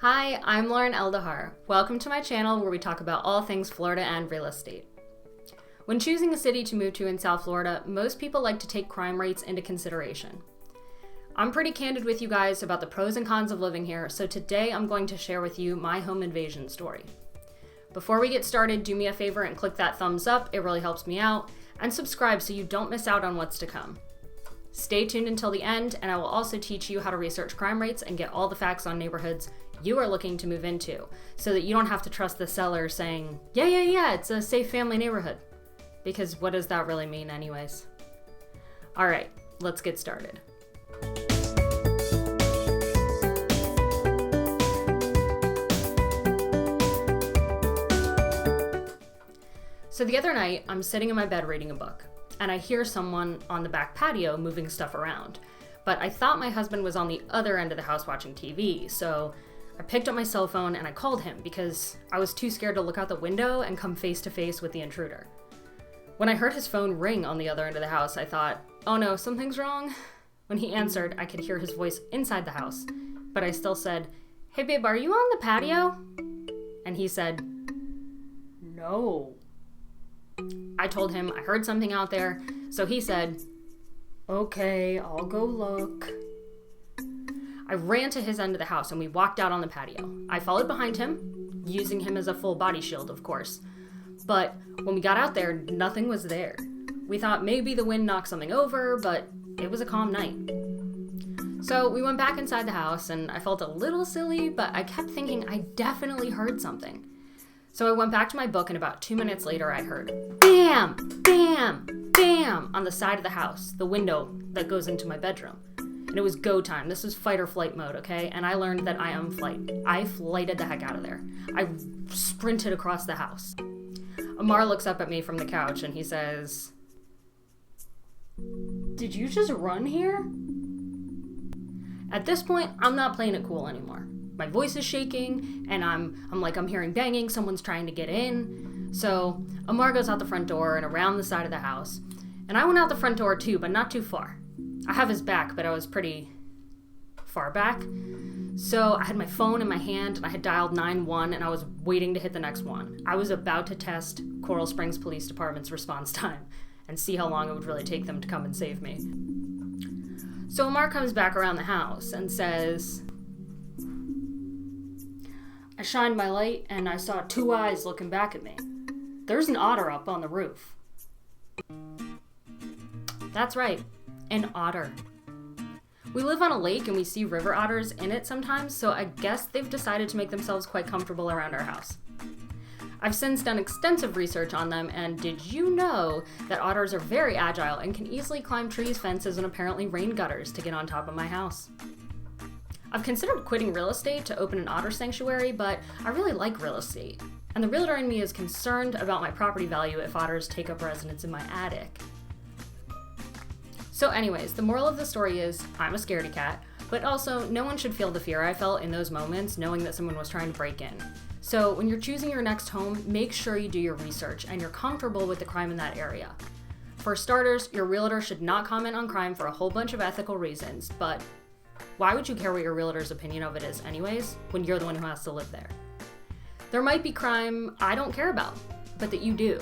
Hi, I'm Eldaher. Welcome to my channel where we talk about all things Florida and real estate. When choosing a city to move to in South Florida, most people like to take crime rates into consideration. I'm pretty candid with you guys about the pros and cons of living here, so today I'm going to share with you my home invasion story. Before we get started, do me a favor and click that thumbs up, it really helps me out, and subscribe so you don't miss out on what's to come. Stay tuned until the end, and I will also teach you how to research crime rates and get all the facts on neighborhoods you are looking to move into, so that you don't have to trust the seller saying, yeah, it's a safe family neighborhood. Because what does that really mean anyways? Alright, let's get started. So the other night, I'm sitting in my bed reading a book, and I hear someone on the back patio moving stuff around. But I thought my husband was on the other end of the house watching TV, so I picked up my cell phone and I called him because I was too scared to look out the window and come face to face with the intruder. When I heard his phone ring on the other end of the house, I thought, oh no, something's wrong. When he answered, I could hear his voice inside the house, but I still said, hey babe, are you on the patio? And he said, no. I told him I heard something out there, so he said, okay, I'll go look. I ran to his end of the house and we walked out on the patio. I followed behind him, using him as a full body shield, of course. But when we got out there, nothing was there. We thought maybe the wind knocked something over, but it was a calm night. So we went back inside the house and I felt a little silly, but I kept thinking I definitely heard something. So I went back to my book and about 2 minutes later I heard bam, bam, bam on the side of the house, the window that goes into my bedroom. And it was go time. This was fight or flight mode, okay? And I learned that I am flight. I flighted the heck out of there. I sprinted across the house. Amar looks up at me from the couch and he says, did you just run here? At this point, I'm not playing it cool anymore. My voice is shaking and I'm hearing banging, someone's trying to get in. So Amar goes out the front door and around the side of the house. And I went out the front door too, but not too far. I have his back, but I was pretty far back. So I had my phone in my hand and I had dialed 911 and I was waiting to hit the next one. I was about to test Coral Springs Police Department's response time and see how long it would really take them to come and save me. So Amar comes back around the house and says, I shined my light and I saw two eyes looking back at me. There's an otter up on the roof. That's right. An otter. We live on a lake and we see river otters in it sometimes, so I guess they've decided to make themselves quite comfortable around our house. I've since done extensive research on them, and did you know that otters are very agile and can easily climb trees, fences, and apparently rain gutters to get on top of my house? I've considered quitting real estate to open an otter sanctuary, but I really like real estate, and the realtor in me is concerned about my property value if otters take up residence in my attic. So anyways, the moral of the story is I'm a scaredy cat, but also no one should feel the fear I felt in those moments knowing that someone was trying to break in. So when you're choosing your next home, make sure you do your research and you're comfortable with the crime in that area. For starters, your realtor should not comment on crime for a whole bunch of ethical reasons, but why would you care what your realtor's opinion of it is anyways, when you're the one who has to live there? There might be crime I don't care about, but that you do.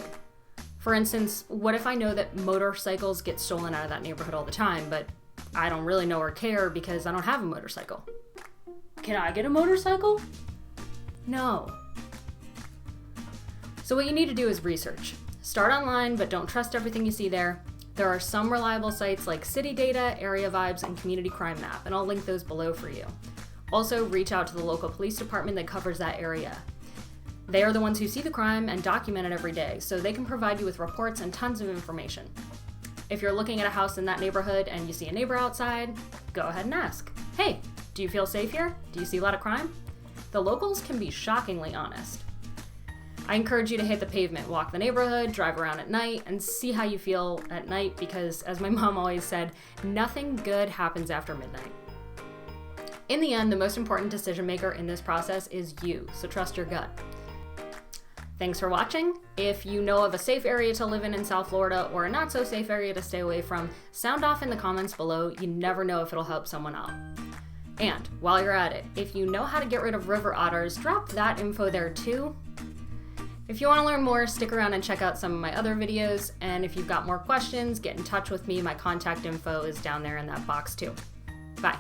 For instance, what if I know that motorcycles get stolen out of that neighborhood all the time, but I don't really know or care because I don't have a motorcycle? Can I get a motorcycle? No. So what you need to do is research. Start online, but don't trust everything you see there. There are some reliable sites like City Data, Area Vibes, and Community Crime Map, and I'll link those below for you. Also, reach out to the local police department that covers that area. They are the ones who see the crime and document it every day, so they can provide you with reports and tons of information. If you're looking at a house in that neighborhood and you see a neighbor outside, go ahead and ask, hey, do you feel safe here? Do you see a lot of crime? The locals can be shockingly honest. I encourage you to hit the pavement, walk the neighborhood, drive around at night, and see how you feel at night because, as my mom always said, nothing good happens after midnight. In the end, the most important decision maker in this process is you, so trust your gut. Thanks for watching. If you know of a safe area to live in South Florida or a not so safe area to stay away from, sound off in the comments below. You never know if it'll help someone out. And while you're at it, if you know how to get rid of river otters, drop that info there too. If you want to learn more, stick around and check out some of my other videos. And if you've got more questions, get in touch with me. My contact info is down there in that box too. Bye.